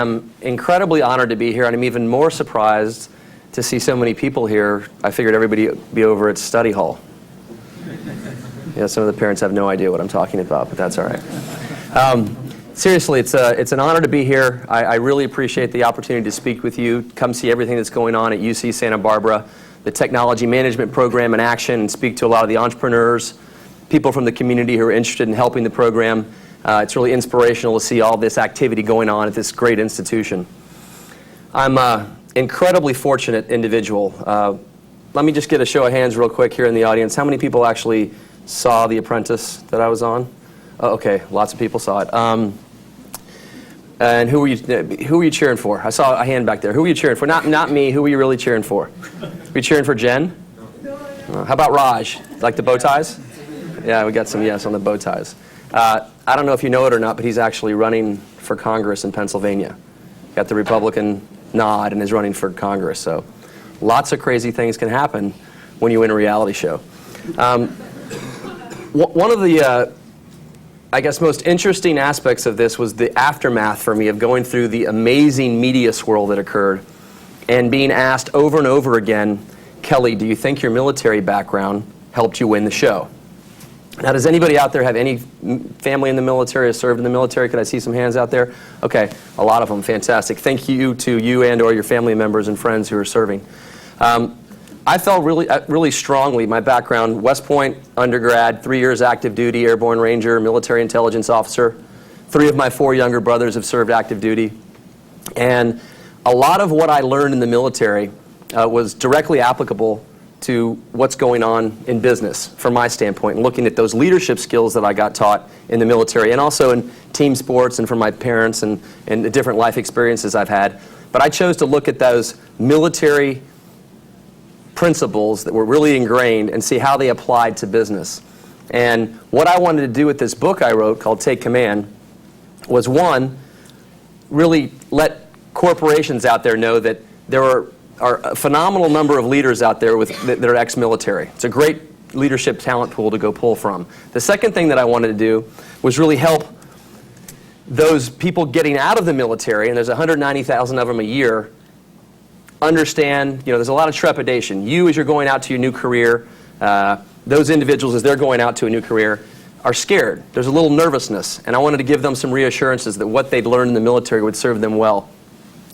am incredibly honored to be here, and I'm even more surprised to see so many people here. I figured everybody would be over at study hall. Yeah, some of the parents have no idea what I'm talking about, but that's all right. Seriously, it's an honor to be here. I really appreciate the opportunity to speak with you. Come see everything that's going on at UC Santa Barbara, the technology management program in action, and speak to a lot of the entrepreneurs, people from the community who are interested in helping the program. It's really inspirational to see all this activity going on at this great institution. I'm an incredibly fortunate individual. Let me just get a show of hands real quick here in the audience. How many people actually saw the Apprentice that I was on? Oh, okay, lots of people saw it. And who were you cheering for? I saw a hand back there. Who were you cheering for? Not me. Who were you really cheering for? Were you cheering for Jen? How about Raj? Like the bow ties? Yeah, we got some yes on the bow ties. I don't know if you know it or not, but he's actually running for Congress in Pennsylvania. Got the Republican nod and is running for Congress. So lots of crazy things can happen when you win a reality show. One of the, I guess, most interesting aspects of this was the aftermath for me of going through the amazing media swirl that occurred and being asked over and over again, Kelly, do you think your military background helped you win the show? Now, does anybody out there have any family in the military or served in the military? Could I see some hands out there? Okay, a lot of them. Fantastic. Thank you to you and or your family members and friends who are serving. I felt really strongly, my background, West Point undergrad, 3 years active duty, airborne ranger, military intelligence officer. 3 of my 4 younger brothers have served active duty. And a lot of what I learned in the military was directly applicable to what's going on in business from my standpoint, and looking at those leadership skills that I got taught in the military and also in team sports and from my parents and the different life experiences I've had. But I chose to look at those military principles that were really ingrained and see how they applied to business. And what I wanted to do with this book I wrote called Take Command was, one, really let corporations out there know that there are a phenomenal number of leaders out there that are ex-military. It's a great leadership talent pool to go pull from. The second thing that I wanted to do was really help those people getting out of the military, and there's 190,000 of them a year, understand, there's a lot of trepidation. You, as you're going out to your new career, those individuals, as they're going out to a new career, are scared. There's a little nervousness, and I wanted to give them some reassurances that what they'd learned in the military would serve them well.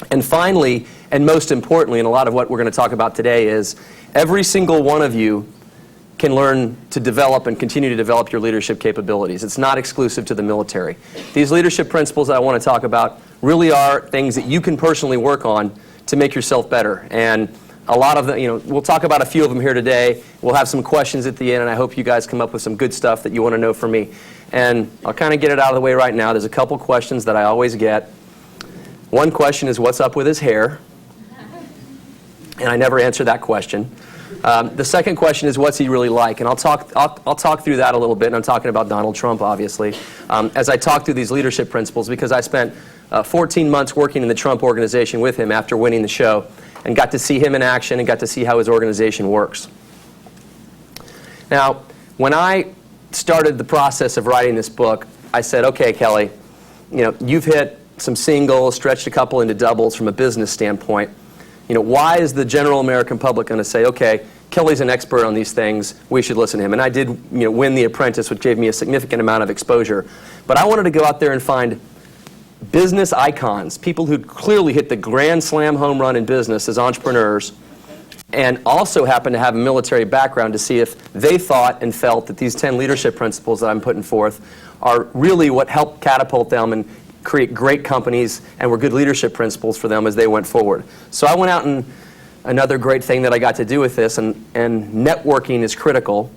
And finally, and most importantly, and a lot of what we're going to talk about today, is every single one of you can learn to develop and continue to develop your leadership capabilities. It's not exclusive to the military. These leadership principles that I want to talk about really are things that you can personally work on to make yourself better. And a lot of them, we'll talk about a few of them here today. We'll have some questions at the end, and I hope you guys come up with some good stuff that you want to know from me. And I'll kind of get it out of the way right now. There's a couple questions that I always get. One question is, what's up with his hair? And I never answer that question. The second question is, what's he really like? And I'll talk through that a little bit, and I'm talking about Donald Trump, obviously, as I talk through these leadership principles, because I spent 14 months working in the Trump organization with him after winning the show, and got to see him in action and got to see how his organization works. Now, when I started the process of writing this book, I said, okay, Kelly, you've hit some singles, stretched a couple into doubles from a business standpoint. Why is the general American public going to say, okay, Kelly's an expert on these things, we should listen to him? And I did win The Apprentice, which gave me a significant amount of exposure. But I wanted to go out there and find business icons, people who clearly hit the grand slam home run in business as entrepreneurs, and also happen to have a military background, to see if they thought and felt that these 10 leadership principles that I'm putting forth are really what helped catapult them and create great companies and were good leadership principles for them as they went forward. So I went out, and another great thing that I got to do with this, and networking is critical.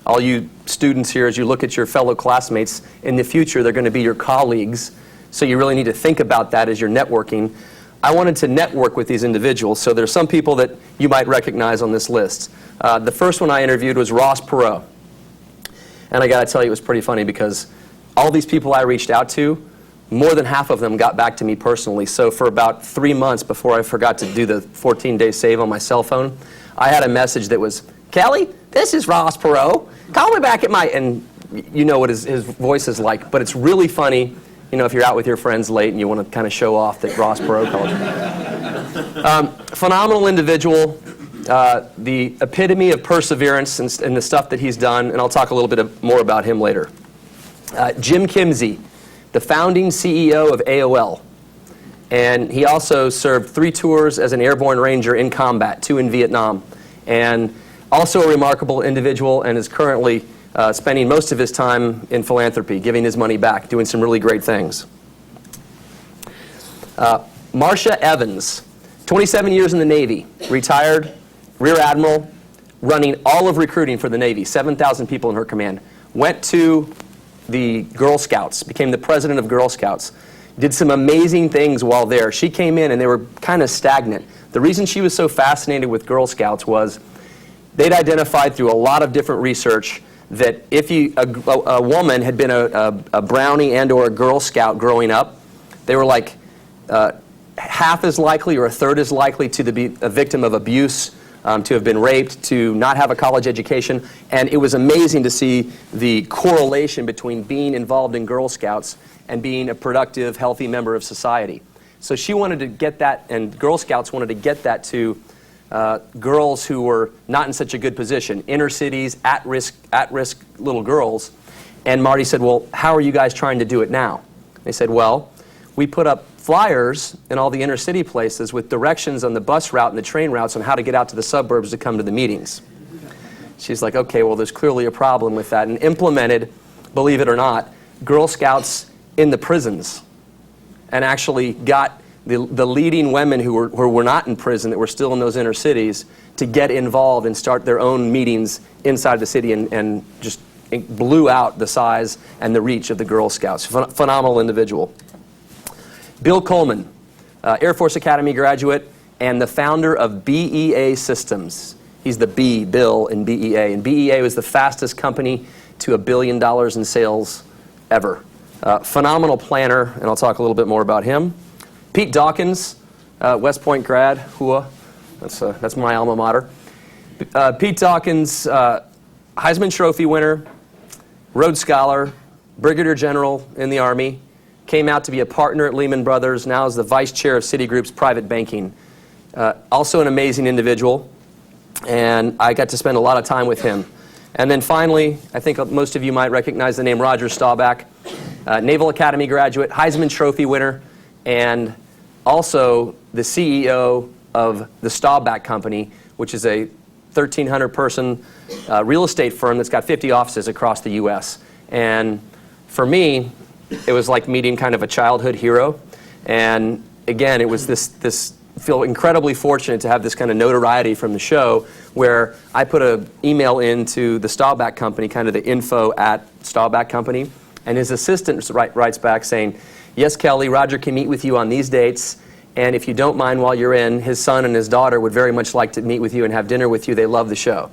All you students here, as you look at your fellow classmates, in the future they're going to be your colleagues, so you really need to think about that as you're networking. I wanted to network with these individuals, so there's some people that you might recognize on this list. The first one I interviewed was Ross Perot. And I got to tell you, it was pretty funny, because all these people I reached out to, more than half of them got back to me personally. So for about 3 months before I forgot to do the 14-day save on my cell phone, I had a message that was, Kelly, this is Ross Perot. Call me back at my... And you know what his voice is like, but it's really funny. You know, if you're out with your friends late and you want to kind of show off that Ross Perot called you. Phenomenal individual, the epitome of perseverance and the stuff that he's done, and I'll talk a little bit more about him later. Jim Kinsey, the founding CEO of AOL. And he also served 3 tours as an airborne ranger in combat, 2 in Vietnam. And also a remarkable individual, and is currently spending most of his time in philanthropy, giving his money back, doing some really great things. Marsha Evans, 27 years in the Navy, retired, Rear Admiral, running all of recruiting for the Navy, 7,000 people in her command. Went to the Girl Scouts, became the president of Girl Scouts. Did some amazing things while there. She came in and they were kind of stagnant. The reason she was so fascinated with Girl Scouts was they'd identified through a lot of different research that if a woman had been a Brownie and or a Girl Scout growing up, they were like half as likely or a third as likely to be a victim of abuse, to have been raped, to not have a college education. And it was amazing to see the correlation between being involved in Girl Scouts and being a productive, healthy member of society. So she wanted to get that, and Girl Scouts wanted to get that to girls who were not in such a good position, inner cities, at-risk little girls. And Marty said, well, how are you guys trying to do it now? They said, well, we put up flyers in all the inner city places with directions on the bus route and the train routes on how to get out to the suburbs to come to the meetings. She's like, okay, well, there's clearly a problem with that. And implemented, believe it or not, Girl Scouts in the prisons, and actually got the leading women who were not in prison, that were still in those inner cities, to get involved and start their own meetings inside the city, and just blew out the size and the reach of the Girl Scouts. Phenomenal individual. Bill Coleman, Air Force Academy graduate and the founder of BEA Systems. He's the B, Bill, in BEA. And BEA was the fastest company to $1 billion in sales ever. Phenomenal planner, and I'll talk a little bit more about him. Pete Dawkins, West Point grad, HUA. That's my alma mater. Pete Dawkins, Heisman Trophy winner, Rhodes Scholar, Brigadier General in the Army, came out to be a partner at Lehman Brothers, now is the vice chair of Citigroup's private banking. Also an amazing individual, and I got to spend a lot of time with him. And then finally, I think most of you might recognize the name Roger Staubach, Naval Academy graduate, Heisman Trophy winner, and also the CEO of the Staubach Company, which is a 1,300-person real estate firm that's got 50 offices across the U.S. And for me, it was like meeting kind of a childhood hero. And again, it was this feel incredibly fortunate to have this kind of notoriety from the show, where I put an email into the Staubach Company, kind of the info at Staubach Company, and his assistant writes back saying, yes, Kelly, Roger can meet with you on these dates, and if you don't mind while you're in, his son and his daughter would very much like to meet with you and have dinner with you. They love the show.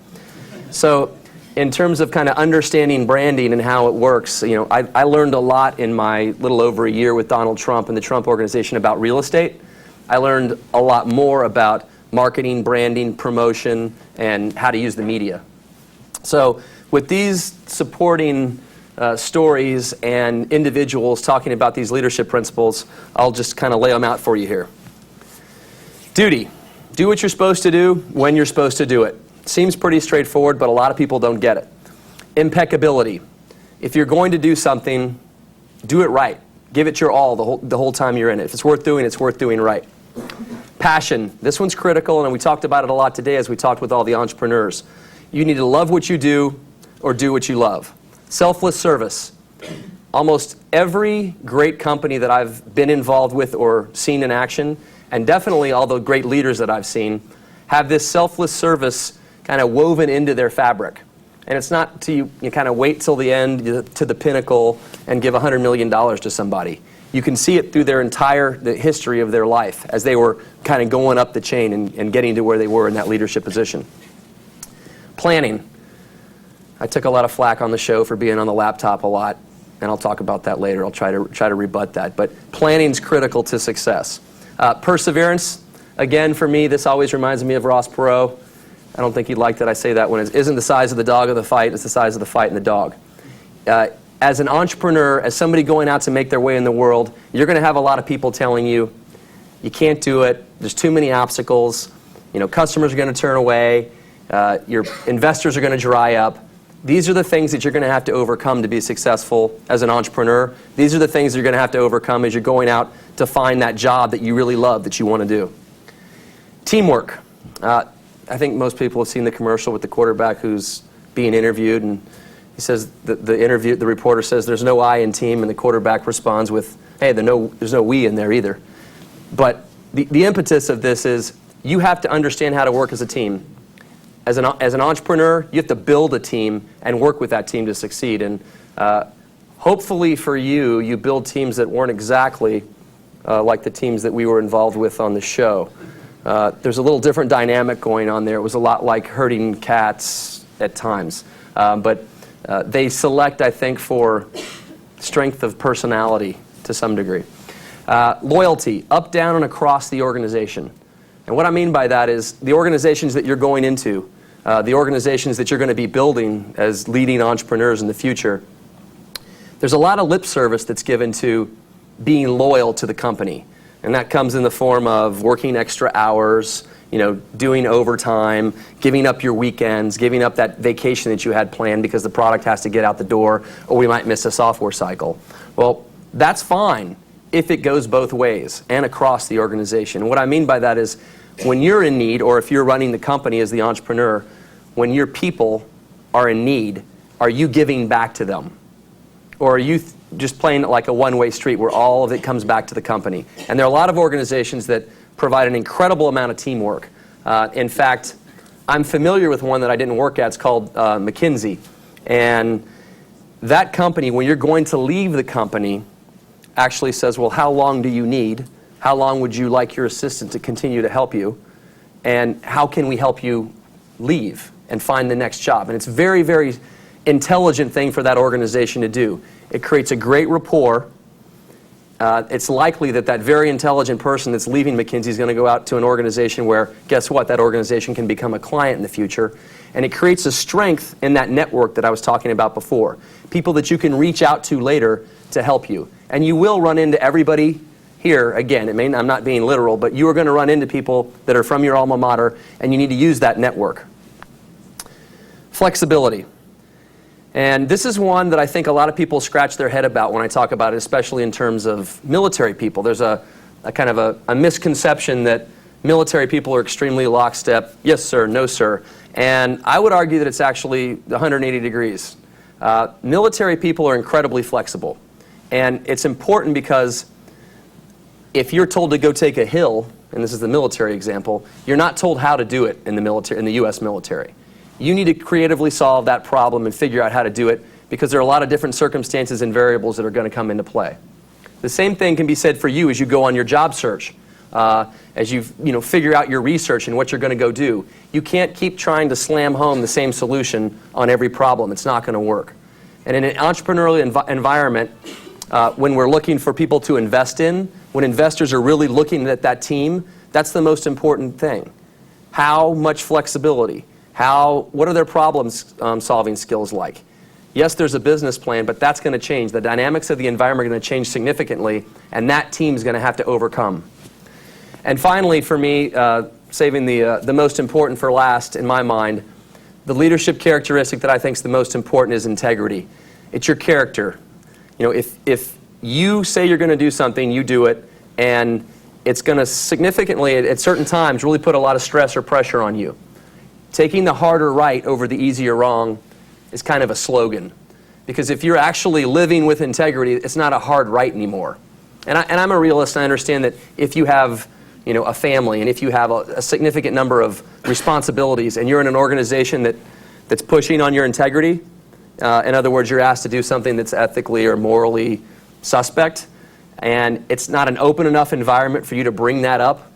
So in terms of kind of understanding branding and how it works, you know, I learned a lot in my little over a year with Donald Trump and the Trump Organization about real estate. I learned a lot more about marketing, branding, promotion, and how to use the media. So with these supporting stories and individuals talking about these leadership principles, I'll just kind of lay them out for you here. Duty. Do what you're supposed to do when you're supposed to do it. Seems pretty straightforward, but a lot of people don't get it. Impeccability. If you're going to do something, do it right. Give it your all the whole time you're in it. If it's worth doing, it's worth doing right. Passion. This one's critical, and we talked about it a lot today as we talked with all the entrepreneurs. You need to love what you do or do what you love. Selfless service. Almost every great company that I've been involved with or seen in action, and definitely all the great leaders that I've seen, have this selfless service kind of woven into their fabric. And it's not you kind of wait till the end, to the pinnacle, and give $100 million to somebody. You can see it through the history of their life as they were kind of going up the chain and getting to where they were in that leadership position. Planning. I took a lot of flack on the show for being on the laptop a lot, and I'll talk about that later. I'll try to rebut that. But planning's critical to success. Perseverance. Again, for me, this always reminds me of Ross Perot. I don't think he'd like that I say that one. It isn't the size of the dog of the fight, it's the size of the fight in the dog. as an entrepreneur, as somebody going out to make their way in the world, you're going to have a lot of people telling you, you can't do it, there's too many obstacles, customers are going to turn away, your investors are going to dry up. These are the things that you're going to have to overcome to be successful as an entrepreneur. These are the things you're going to have to overcome as you're going out to find that job that you really love, that you want to do. Teamwork. I think most people have seen the commercial with the quarterback who's being interviewed, and he says, the reporter says, there's no I in team, and the quarterback responds with, hey, there's no we in there either. But the impetus of this is you have to understand how to work as a team. As an entrepreneur, you have to build a team and work with that team to succeed. And hopefully for you, you build teams that weren't exactly like the teams that we were involved with on the show. There's a little different dynamic going on there. It was a lot like herding cats at times. But they select, I think, for strength of personality to some degree. Loyalty, up, down, and across the organization. And what I mean by that is the organizations that you're going into, the organizations that you're going to be building as leading entrepreneurs in the future, there's a lot of lip service that's given to being loyal to the company. And that comes in the form of working extra hours, doing overtime, giving up your weekends, giving up that vacation that you had planned because the product has to get out the door, or we might miss a software cycle. Well, that's fine if it goes both ways and across the organization. And what I mean by that is when you're in need, or if you're running the company as the entrepreneur, when your people are in need, are you giving back to them? Or are you just playing it like a one-way street where all of it comes back to the company? And there are a lot of organizations that provide an incredible amount of teamwork. In fact, I'm familiar with one that I didn't work at. It's called Mckinsey. And that company, when you're going to leave the company, actually says, well, how long do you need? How long would you like your assistant to continue to help you? And how can we help you leave and find the next job? And it's a very, very intelligent thing for that organization to do. It creates a great rapport. It's likely that that very intelligent person that's leaving McKinsey is going to go out to an organization where, guess what, that organization can become a client in the future. And it creates a strength in that network that I was talking about before. People that you can reach out to later to help you. And you will run into everybody here. Again, I'm not being literal, but you are going to run into people that are from your alma mater, and you need to use that network. Flexibility. And this is one that I think a lot of people scratch their head about when I talk about it, especially in terms of military people. There's a kind of a misconception that military people are extremely lockstep, yes sir, no sir. And I would argue that it's actually 180 degrees. Military people are incredibly flexible. And it's important because if you're told to go take a hill, and this is the military example, you're not told how to do it in the military, in the U.S. military. You need to creatively solve that problem and figure out how to do it because there are a lot of different circumstances and variables that are going to come into play. The same thing can be said for you as you go on your job search, as you figure out your research and what you're going to go do. You can't keep trying to slam home the same solution on every problem. It's not going to work. And in an entrepreneurial environment, when we're looking for people to invest in, when investors are really looking at that team, that's the most important thing. How much flexibility? What are their problem-solving skills like? Yes, there's a business plan, but that's going to change. The dynamics of the environment are going to change significantly, and that team's going to have to overcome. And finally, for me, saving the most important for last, in my mind, the leadership characteristic that I think is the most important is integrity. It's your character. If you say you're going to do something, you do it, and it's going to significantly, at certain times, really put a lot of stress or pressure on you. Taking the harder right over the easier wrong is kind of a slogan. Because if you're actually living with integrity, it's not a hard right anymore. And I'm a realist, and I understand that if you have a family, and if you have a significant number of responsibilities, and you're in an organization that's pushing on your integrity, in other words, you're asked to do something that's ethically or morally suspect, and it's not an open enough environment for you to bring that up,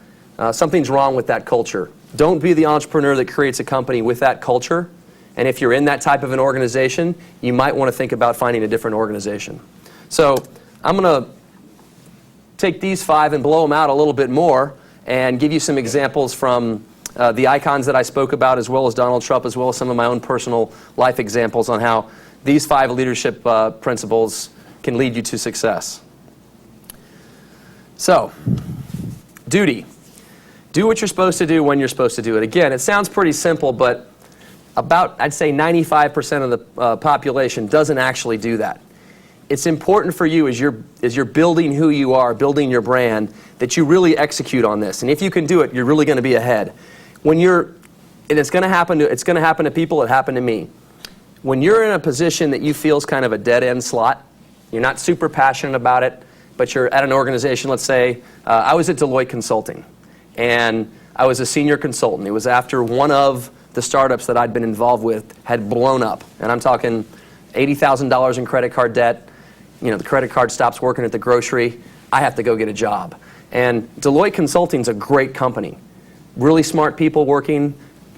something's wrong with that culture. Don't be the entrepreneur that creates a company with that culture. And if you're in that type of an organization, you might want to think about finding a different organization. So I'm going to take these 5 and blow them out a little bit more and give you some examples from the icons that I spoke about, as well as Donald Trump, as well as some of my own personal life examples on how these 5 leadership principles can lead you to success. So, duty. Do what you're supposed to do when you're supposed to do it. Again, it sounds pretty simple, but about, I'd say 95% of the population doesn't actually do that. It's important for you as you're building who you are, building your brand, that you really execute on this. And if you can do it, you're really going to be ahead. And it's going to happen to people. It happened to me. When you're in a position that you feel is kind of a dead-end slot, you're not super passionate about it, but you're at an organization, let's say, I was at Deloitte Consulting, and I was a senior consultant. It was after one of the startups that I'd been involved with had blown up. And I'm talking $80,000 in credit card debt. The credit card stops working at the grocery. I have to go get a job. And Deloitte Consulting's a great company. Really smart people working,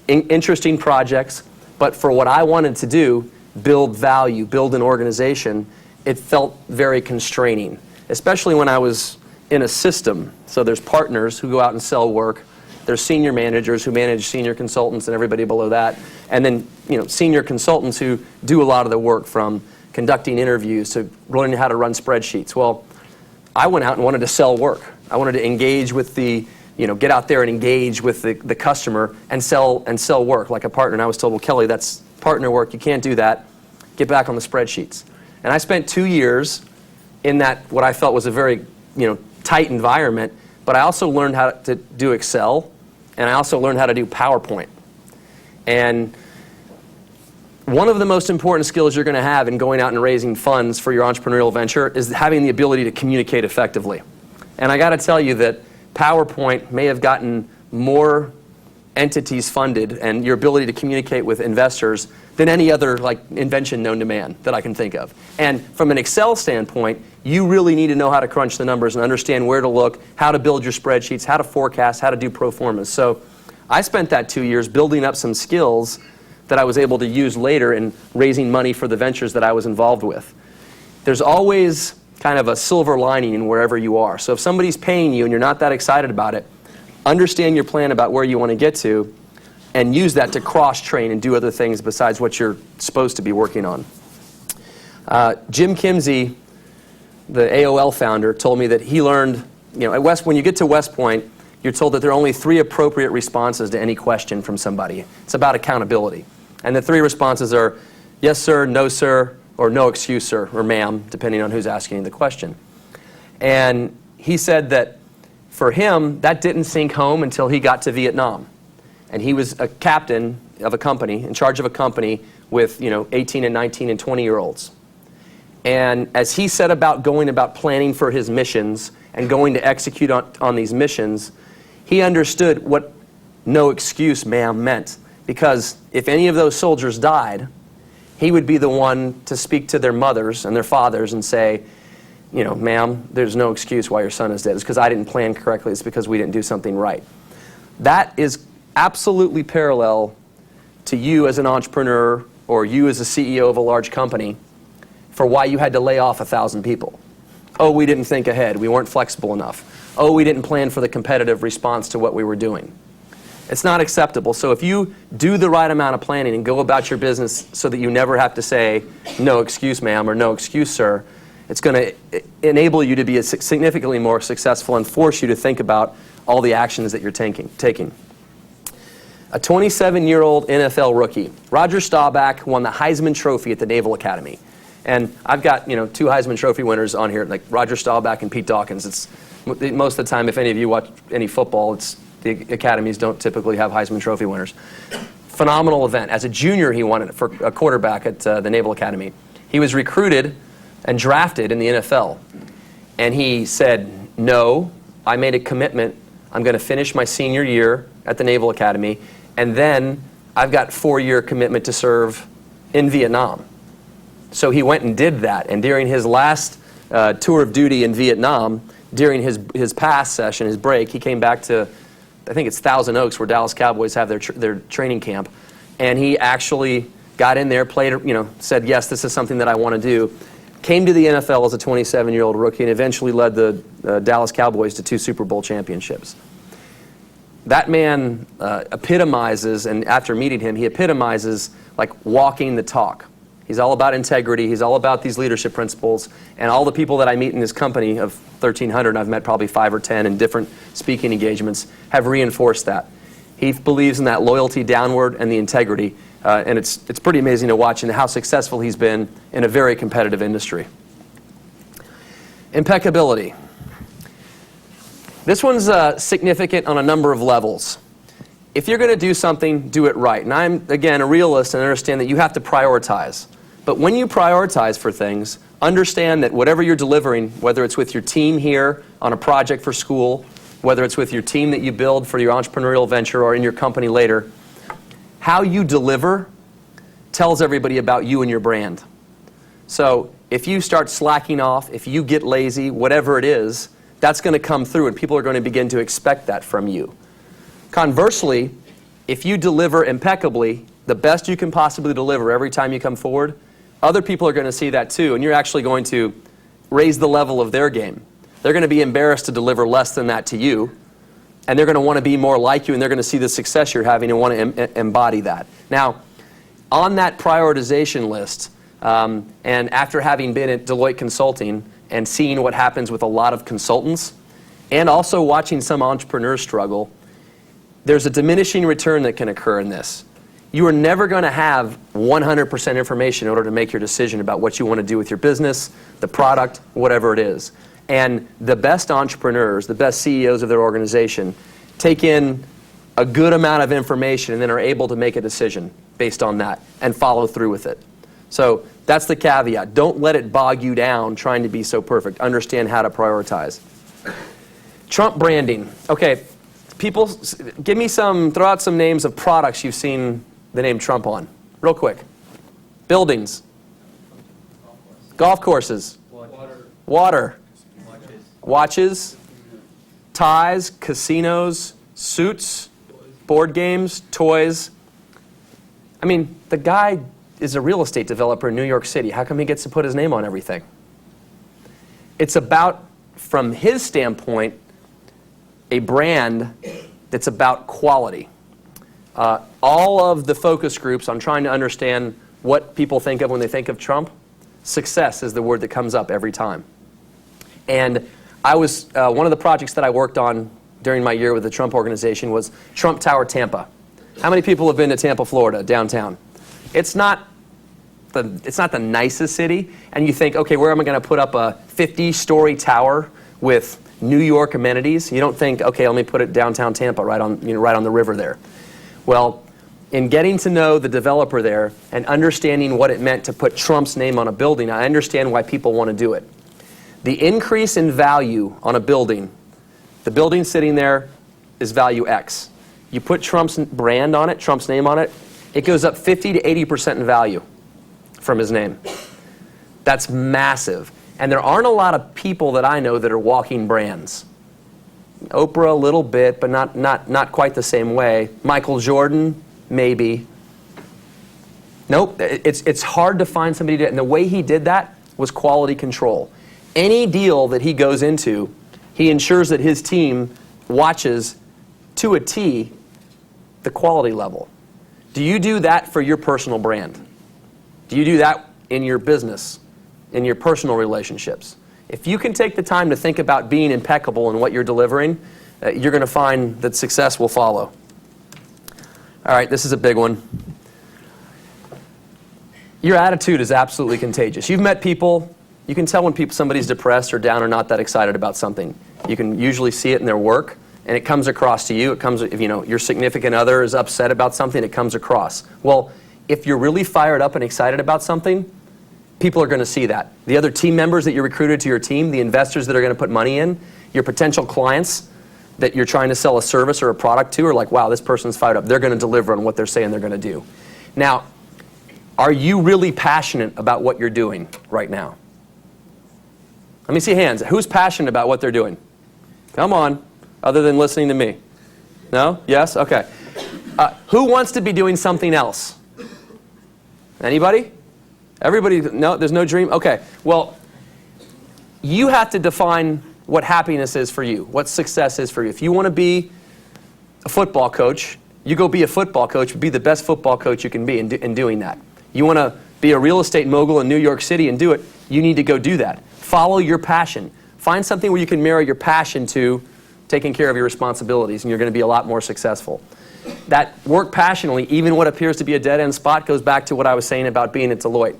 interesting projects. But for what I wanted to do, build value, build an organization, it felt very constraining, especially when I was in a system. So there's partners who go out and sell work. There's senior managers who manage senior consultants and everybody below that. And then senior consultants who do a lot of the work, from conducting interviews to learning how to run spreadsheets. Well, I went out and wanted to sell work. I wanted to engage with get out there and engage with the customer and sell work like a partner. And I was told, well, Kelly, that's partner work. You can't do that. Get back on the spreadsheets. And I spent 2 years in that, what I felt was a very tight environment, but I also learned how to do Excel, and I also learned how to do PowerPoint. And one of the most important skills you're going to have in going out and raising funds for your entrepreneurial venture is having the ability to communicate effectively. And I got to tell you that PowerPoint may have gotten more entities funded and your ability to communicate with investors than any other invention known to man that I can think of. And from an Excel standpoint, you really need to know how to crunch the numbers and understand where to look, how to build your spreadsheets, how to forecast, how to do pro formas. So I spent that 2 years building up some skills that I was able to use later in raising money for the ventures that I was involved with. There's always kind of a silver lining in wherever you are. So if somebody's paying you and you're not that excited about it, understand your plan about where you want to get to and use that to cross-train and do other things besides what you're supposed to be working on. Jim Kinsey, the AOL founder, told me that he learned, when you get to West Point, you're told that there are only 3 appropriate responses to any question from somebody. It's about accountability. And the 3 responses are yes, sir, no, sir, or no excuse, sir, or ma'am, depending on who's asking the question. And he said that for him, that didn't sink home until he got to Vietnam. And he was a captain of a company, in charge of a company with 18 and 19 and 20-year-olds. And as he set about going about planning for his missions and going to execute on these missions, he understood what no excuse, ma'am, meant. Because if any of those soldiers died, he would be the one to speak to their mothers and their fathers and say, ma'am, there's no excuse why your son is dead. It's because I didn't plan correctly. It's because we didn't do something right. That is absolutely parallel to you as an entrepreneur or you as a CEO of a large company for why you had to lay off 1,000 people. Oh, we didn't think ahead. We weren't flexible enough. Oh, we didn't plan for the competitive response to what we were doing. It's not acceptable. So if you do the right amount of planning and go about your business so that you never have to say, no excuse, ma'am, or no excuse, sir, it's going to enable you to be significantly more successful and force you to think about all the actions that you're taking. A 27-year-old NFL rookie, Roger Staubach, won the Heisman Trophy at the Naval Academy. And I've got 2 Heisman Trophy winners on here, like Roger Staubach and Pete Dawkins. It's most of the time, if any of you watch any football, the academies don't typically have Heisman Trophy winners. Phenomenal event. As a junior, he won it for a quarterback at the Naval Academy. He was recruited and drafted in the NFL. And he said, no, I made a commitment. I'm going to finish my senior year at the Naval Academy, and then I've got 4-year commitment to serve in Vietnam. So he went and did that. And during his last tour of duty in Vietnam, during his pass session, his break, he came back to, I think it's Thousand Oaks, where Dallas Cowboys have their training camp. And he actually got in there, played, said, yes, this is something that I want to do. Came to the NFL as a 27-year-old rookie and eventually led the Dallas Cowboys to 2 Super Bowl championships. That man epitomizes, and after meeting him, he epitomizes like walking the talk. He's all about integrity. He's all about these leadership principles. And all the people that I meet in this company of 1,300, and I've met probably 5 or 10 in different speaking engagements, have reinforced that. He believes in that loyalty downward and the integrity. And it's pretty amazing to watch and how successful he's been in a very competitive industry. Impeccability. This one's significant on a number of levels. If you're going to do something, do it right. And I'm, again, a realist and understand that you have to prioritize. But when you prioritize for things, understand that whatever you're delivering, whether it's with your team here on a project for school, whether it's with your team that you build for your entrepreneurial venture or in your company later, how you deliver tells everybody about you and your brand. So if you start slacking off, if you get lazy, whatever it is, that's going to come through and people are going to begin to expect that from you. Conversely, if you deliver impeccably, the best you can possibly deliver every time you come forward, other people are going to see that too, and you're actually going to raise the level of their game. They're going to be embarrassed to deliver less than that to you, and they're going to want to be more like you, and they're going to see the success you're having and want to embody that. Now, on that prioritization list, and after having been at Deloitte Consulting and seeing what happens with a lot of consultants, and also watching some entrepreneurs struggle, there's a diminishing return that can occur in this. You are never going to have 100% information in order to make your decision about what you want to do with your business, the product, whatever it is. And the best entrepreneurs, the best CEOs of their organization, take in a good amount of information and then are able to make a decision based on that and follow through with it. So that's the caveat. Don't let it bog you down trying to be so perfect. Understand how to prioritize. Trump branding. Okay, people, throw out some names of products you've seen the name Trump on. Real quick. Buildings. Golf courses. Water. Watches. Ties. Casinos. Suits. Board games. Toys. I mean, the guy is a real estate developer in New York City. How come he gets to put his name on everything? It's about, from his standpoint, a brand that's about quality. All of the focus groups on trying to understand what people think of when they think of Trump, success is the word that comes up every time. And I was, one of the projects that I worked on during my year with the Trump organization was Trump Tower Tampa. How many people have been to Tampa, Florida, downtown? It's not the nicest city, and you think, okay, where am I going to put up a 50-story tower with New York amenities? You don't think, okay, let me put it downtown Tampa, right on the river there. Well, in getting to know the developer there and understanding what it meant to put Trump's name on a building, I understand why people want to do it. The increase in value on a building, the building sitting there is value X. You put Trump's brand on it, Trump's name on it, it goes up 50 to 80% in value from his name. That's massive. And there aren't a lot of people that I know that are walking brands. Oprah a little bit, but not quite the same way. Michael Jordan, maybe. Nope, it's hard to find somebody to do it. And the way he did that was quality control. Any deal that he goes into, he ensures that his team watches to a T the quality level. Do you do that for your personal brand? Do you do that in your business, in your personal relationships? If you can take the time to think about being impeccable in what you're delivering, you're going to find that success will follow. All right, this is a big one. Your attitude is absolutely contagious. You've met people, you can tell when somebody's depressed or down or not that excited about something. You can usually see it in their work, and it comes across to you. It comes, if your significant other is upset about something, it comes across. Well, if you're really fired up and excited about something, people are going to see that. The other team members that you recruited to your team, the investors that are going to put money in, your potential clients that you're trying to sell a service or a product to are like, wow, this person's fired up. They're going to deliver on what they're saying they're going to do. Now, are you really passionate about what you're doing right now? Let me see hands. Who's passionate about what they're doing? Come on, other than listening to me. No? Yes? Okay. Who wants to be doing something else? Anybody? Everybody? No? There's no dream? Okay. Well, you have to define what happiness is for you, what success is for you. If you want to be a football coach, you go be a football coach, be the best football coach you can be in doing that. You want to be a real estate mogul in New York City and do it, you need to go do that. Follow your passion. Find something where you can marry your passion to taking care of your responsibilities, and you're going to be a lot more successful. That work passionately, even what appears to be a dead-end spot, goes back to what I was saying about being at Deloitte.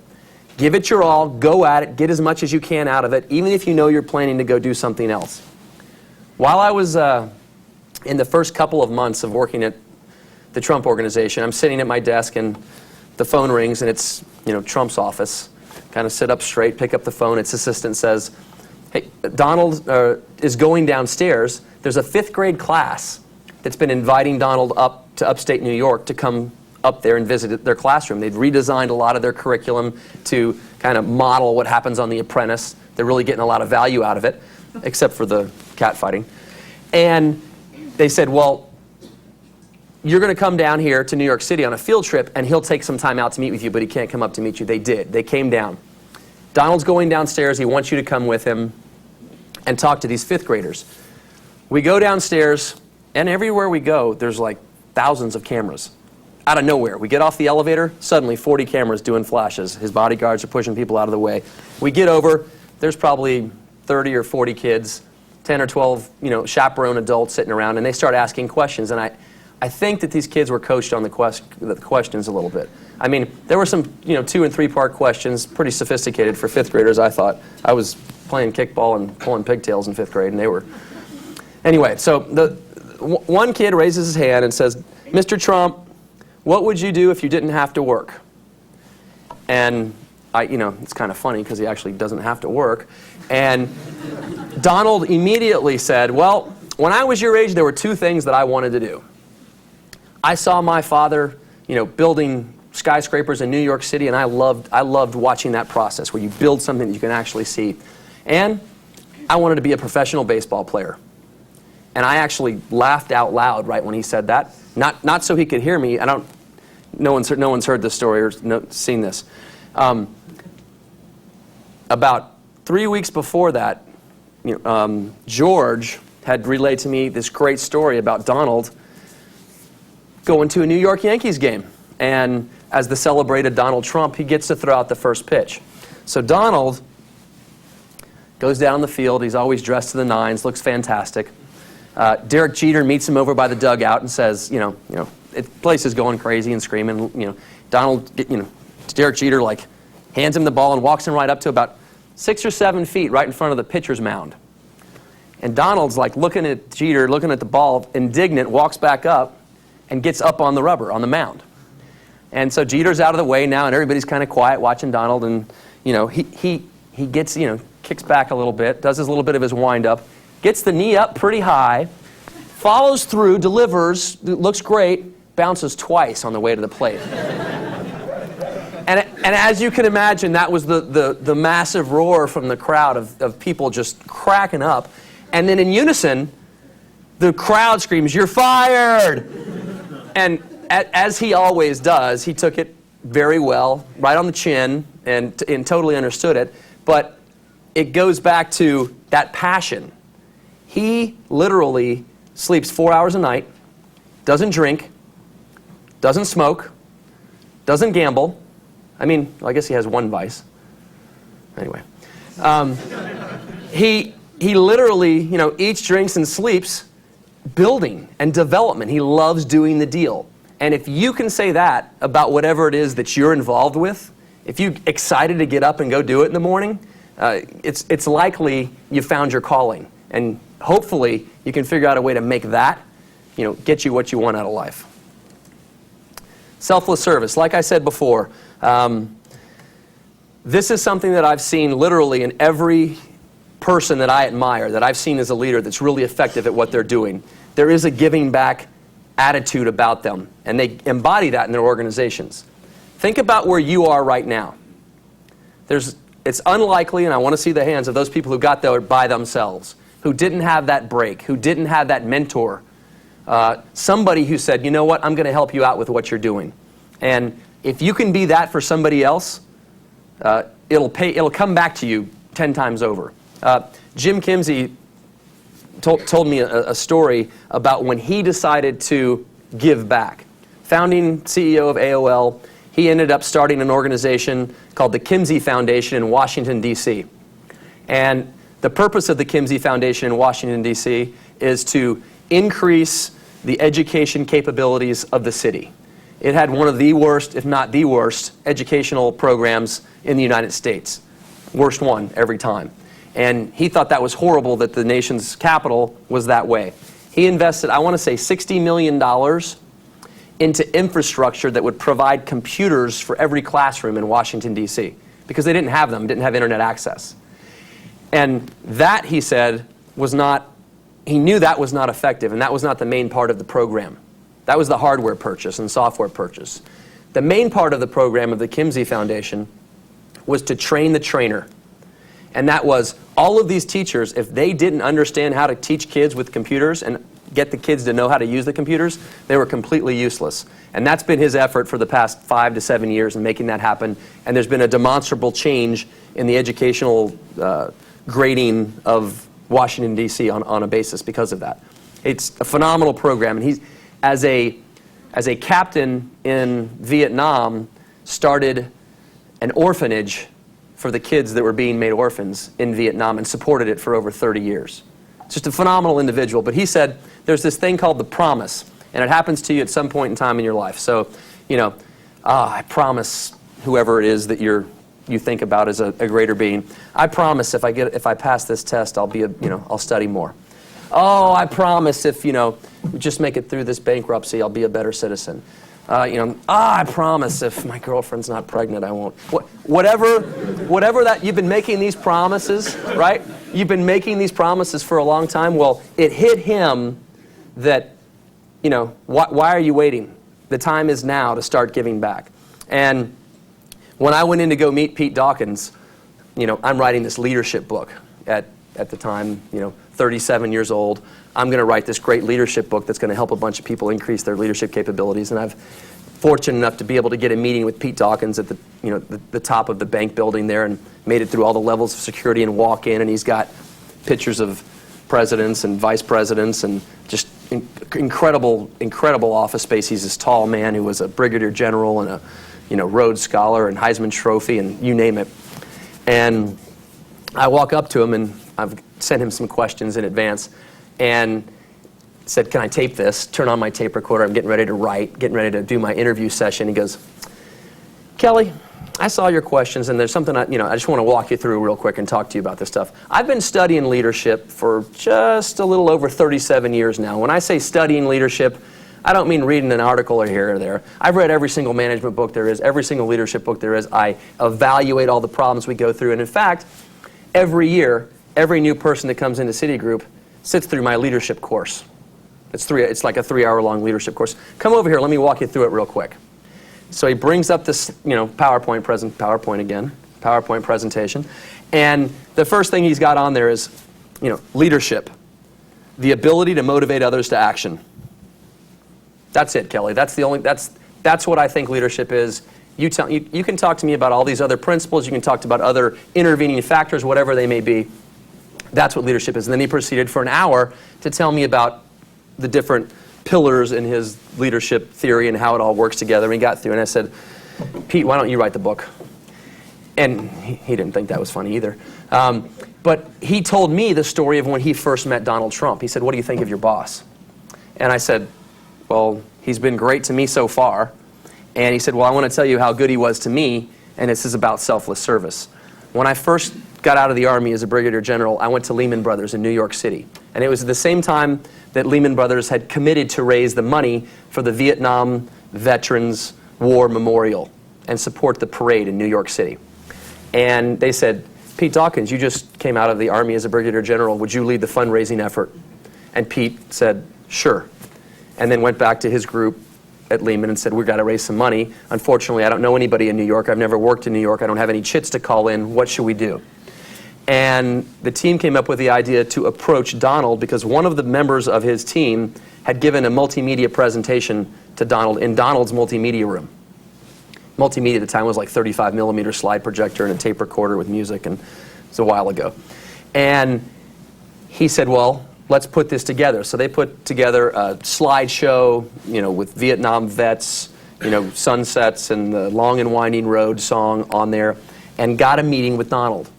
Give it your all, go at it, get as much as you can out of it, even if you know you're planning to go do something else. While I was in the first couple of months of working at the Trump organization, I'm sitting at my desk and the phone rings and it's, Trump's office. Kind of sit up straight, pick up the phone. Its assistant says, "Hey, Donald is going downstairs. There's a 5th grade class that's been inviting Donald up to upstate New York to come up there and visit their classroom. They've redesigned a lot of their curriculum to kind of model what happens on The Apprentice. They're really getting a lot of value out of it, except for the cat fighting. And they said, well, you're going to come down here to New York City on a field trip, and he'll take some time out to meet with you, but he can't come up to meet you." They did. They came down. Donald's going downstairs. He wants you to come with him and talk to these 5th graders. We go downstairs, and everywhere we go, there's like thousands of cameras. Out of nowhere. We get off the elevator, suddenly 40 cameras doing flashes. His bodyguards are pushing people out of the way. We get over, there's probably 30 or 40 kids, 10 or 12, chaperone adults sitting around, and they start asking questions. And I think that these kids were coached on the questions a little bit. I mean, there were some, 2- and 3-part questions, pretty sophisticated for 5th graders, I thought. I was playing kickball and pulling pigtails in 5th grade, and they were. Anyway, so one kid raises his hand and says, "Mr. Trump, what would you do if you didn't have to work?" And it's kind of funny because he actually doesn't have to work. And Donald immediately said, "Well, when I was your age, there were 2 things that I wanted to do. I saw my father, building skyscrapers in New York City, and I loved watching that process where you build something that you can actually see. And I wanted to be a professional baseball player." And I actually laughed out loud right when he said that. Not so he could hear me. No one's heard this story or seen this. About 3 weeks before that, George had relayed to me this great story about Donald going to a New York Yankees game. And as the celebrated Donald Trump, he gets to throw out the first pitch. So Donald goes down the field. He's always dressed to the nines, looks fantastic. Derek Jeter meets him over by the dugout and says, the place is going crazy and screaming. Donald, Derek Jeter hands him the ball and walks him right up to about 6 or 7 feet right in front of the pitcher's mound. And Donald's looking at Jeter, looking at the ball, indignant, walks back up and gets up on the rubber, on the mound. And so Jeter's out of the way now, and everybody's kind of quiet watching Donald, and he gets, kicks back a little bit, does his little bit of his wind-up, gets the knee up pretty high, follows through, delivers, looks great, bounces twice on the way to the plate. And as you can imagine, that was the massive roar from the crowd of people just cracking up. And then in unison, the crowd screams, "You're fired!" And as he always does, he took it very well, right on the chin, and totally understood it. But it goes back to that passion. He literally sleeps 4 hours a night, doesn't drink, doesn't smoke, doesn't gamble. I guess he has one vice. Anyway. He literally, eats, drinks, and sleeps building and development. He loves doing the deal. And if you can say that about whatever it is that you're involved with, if you're excited to get up and go do it in the morning, it's likely you found your calling. And hopefully you can figure out a way to make that, get you what you want out of life. Selfless service. Like I said before, this is something that I've seen literally in every person that I admire, that I've seen as a leader that's really effective at what they're doing. There is a giving back attitude about them, and they embody that in their organizations. Think about where you are right now. It's unlikely, and I want to see the hands of those people who got there by themselves, who didn't have that break, who didn't have that mentor, somebody who said, "You know what, I'm going to help you out with what you're doing." And if you can be that for somebody else, it'll come back to you 10 times over. Jim Kinsey told me a story about when he decided to give back. Founding CEO of AOL, he ended up starting an organization called the Kinsey Foundation in Washington, D.C. And the purpose of the Kinsey Foundation in Washington, D.C. is to increase the education capabilities of the city. It had one of the worst, if not the worst, educational programs in the United States. Worst one every time. And he thought that was horrible that the nation's capital was that way. He invested, I want to say, $60 million into infrastructure that would provide computers for every classroom in Washington, D.C. because they didn't have them, didn't have internet access. And that, he said, was not, he knew that was not effective, and that was not the main part of the program. That was the hardware purchase and software purchase. The main part of the program of the Kinsey Foundation was to train the trainer. And that was all of these teachers, if they didn't understand how to teach kids with computers and get the kids to know how to use the computers, they were completely useless. And that's been his effort for the past 5 to 7 years in making that happen. And there's been a demonstrable change in the educational grading of Washington, D.C. on a basis because of that. It's a phenomenal program. And he's, as a captain in Vietnam, started an orphanage for the kids that were being made orphans in Vietnam and supported it for over 30 years. Just a phenomenal individual. But he said there's this thing called the promise, and it happens to you at some point in time in your life. So, you know, I promise whoever it is that you think about as a greater being, I promise if I pass this test, I'll study more. Oh, I promise if, we just make it through this bankruptcy, I'll be a better citizen. I promise if my girlfriend's not pregnant, I won't. Whatever that, you've been making these promises, right? You've been making these promises for a long time. Well, it hit him that, why are you waiting? The time is now to start giving back. And when I went in to go meet Pete Dawkins, I'm writing this leadership book at the time, 37 years old. I'm going to write this great leadership book that's going to help a bunch of people increase their leadership capabilities. And I've fortunate enough to be able to get a meeting with Pete Dawkins at the top of the bank building there, and made it through all the levels of security and walk in, and he's got pictures of presidents and vice presidents and just incredible office space. He's this tall man who was a brigadier general and a Rhodes Scholar and Heisman Trophy and you name it. And I walk up to him, and I've sent him some questions in advance, and said, can I tape this? Turn on my tape recorder. I'm getting ready to write, getting ready to do my interview session. He goes, Kelly, I saw your questions, and there's something I just want to walk you through real quick and talk to you about this stuff. I've been studying leadership for just a little over 37 years now. When I say studying leadership, I don't mean reading an article or here or there. I've read every single management book there is, every single leadership book there is. I evaluate all the problems we go through, and in fact, every year, every new person that comes into Citigroup sits through my leadership course. It's like a 3-hour-long leadership course. Come over here, let me walk you through it real quick. So he brings up this, PowerPoint presentation, and the first thing he's got on there is, leadership, the ability to motivate others to action. That's it, Kelly. That's what I think leadership is. You can talk to me about all these other principles. You can talk about other intervening factors, whatever they may be. That's what leadership is. And then he proceeded for an hour to tell me about the different pillars in his leadership theory and how it all works together. And he got through, and I said, Pete, why don't you write the book? And he didn't think that was funny either. But he told me the story of when he first met Donald Trump. He said, what do you think of your boss? And I said, well, he's been great to me so far. And he said, well, I want to tell you how good he was to me, and this is about selfless service. When I first got out of the Army as a brigadier general, I went to Lehman Brothers in New York City. And it was at the same time that Lehman Brothers had committed to raise the money for the Vietnam Veterans War Memorial and support the parade in New York City. And they said, Pete Dawkins, you just came out of the Army as a brigadier general. Would you lead the fundraising effort? And Pete said, sure. And then went back to his group at Lehman and said, we've got to raise some money. Unfortunately, I don't know anybody in New York. I've never worked in New York. I don't have any chits to call in. What should we do? And the team came up with the idea to approach Donald because one of the members of his team had given a multimedia presentation to Donald in Donald's multimedia room. Multimedia at the time was like 35 millimeter slide projector and a tape recorder with music, and it was a while ago. And he said, well, let's put this together. So they put together a slideshow, with Vietnam vets, Sunsets and the Long and Winding Road song on there, and got a meeting with Donald.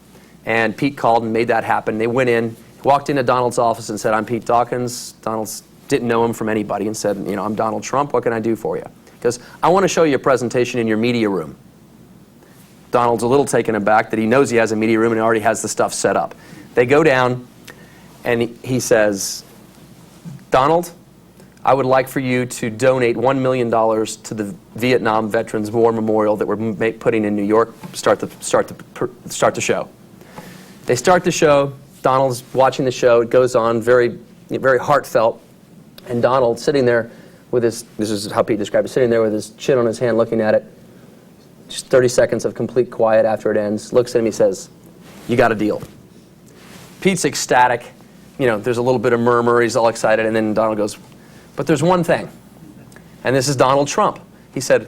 And Pete called and made that happen. They went in, walked into Donald's office and said, "I'm Pete Dawkins." Donald didn't know him from anybody and said, "I'm Donald Trump. What can I do for you?" Because I want to show you a presentation in your media room. Donald's a little taken aback that he knows he has a media room and he already has the stuff set up. They go down and he says, "Donald, I would like for you to donate $1 million to the Vietnam Veterans War Memorial that we're putting in New York. Start the show." They start the show. Donald's watching the show. It goes on, very, very heartfelt. And Donald sitting there with this is how Pete described it, sitting there with his chin on his hand looking at it. Just 30 seconds of complete quiet after it ends. Looks at him, he says, "You got a deal." Pete's ecstatic. There's a little bit of murmur. He's all excited. And then Donald goes, "But there's one thing." And this is Donald Trump. He said,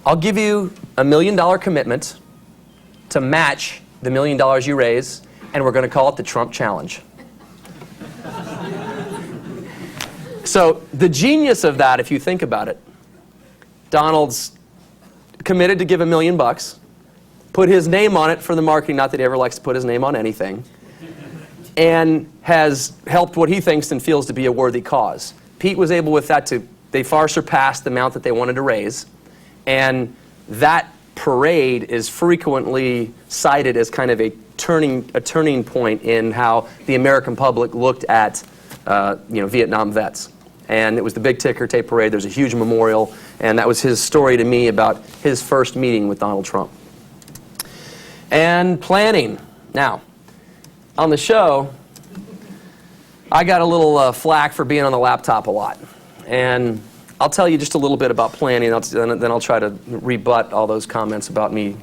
"I'll give you $1 million commitment to match the $1 million you raise, and we're going to call it the Trump Challenge." So the genius of that, if you think about it, Donald's committed to give $1 million, put his name on it for the marketing, not that he ever likes to put his name on anything, and has helped what he thinks and feels to be a worthy cause. Pete was able with that they far surpassed the amount that they wanted to raise, and that parade is frequently cited as kind of a turning point in how the American public looked at Vietnam vets. And it was the big ticker tape parade. There's a huge memorial, and that was his story to me about his first meeting with Donald Trump. And planning. Now, on the show, I got a little flack for being on the laptop a lot. And I'll tell you just a little bit about planning, and then I'll try to rebut all those comments about me,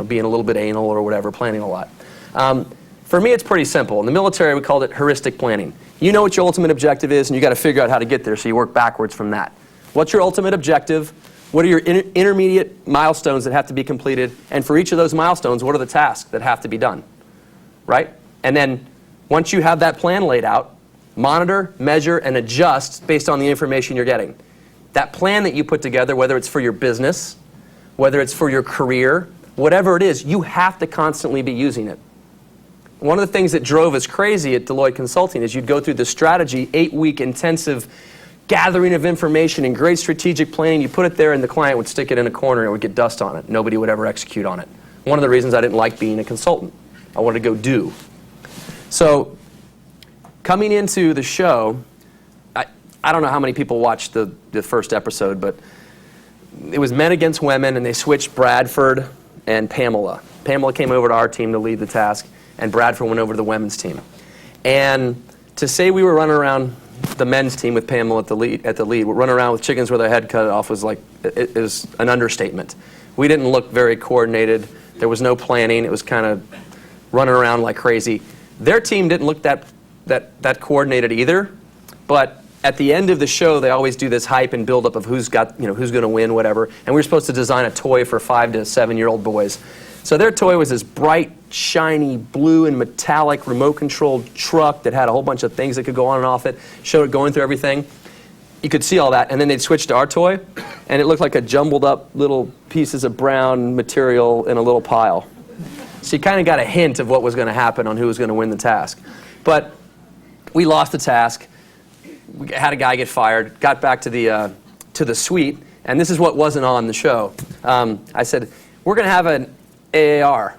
being a little bit anal or whatever, planning a lot. For me, it's pretty simple. In the military, we called it heuristic planning. You know what your ultimate objective is, and you got to figure out how to get there, so you work backwards from that. What's your ultimate objective? What are your intermediate milestones that have to be completed? And for each of those milestones, what are the tasks that have to be done? Right? And then once you have that plan laid out, monitor, measure, and adjust based on the information you're getting. That plan that you put together, whether it's for your business, whether it's for your career, whatever it is, you have to constantly be using it. One of the things that drove us crazy at Deloitte Consulting is you'd go through the strategy, 8-week intensive gathering of information and great strategic planning. You put it there and the client would stick it in a corner and it would get dust on it. Nobody would ever execute on it. One of the reasons I didn't like being a consultant. I wanted to go do. So coming into the show, I don't know how many people watched the first episode, but it was men against women, and they switched Bradford and Pamela. Pamela came over to our team to lead the task, and Bradford went over to the women's team. And to say we were running around the men's team with Pamela at the lead, we're running around with chickens with our head cut off was like, it is an understatement. We didn't look very coordinated. There was no planning. It was kind of running around like crazy. Their team didn't look that coordinated either, but at the end of the show, they always do this hype and build up of who's going to win, whatever. And we were supposed to design a toy for 5 to 7-year-old boys. So their toy was this bright, shiny, blue and metallic remote-controlled truck that had a whole bunch of things that could go on and off it, showed it going through everything. You could see all that, and then they'd switch to our toy, and it looked like a jumbled up little pieces of brown material in a little pile. So you kind of got a hint of what was going to happen on who was going to win the task. But we lost the task. We had a guy get fired, got back to the suite, and this is what wasn't on the show. I said, we're going to have an AAR.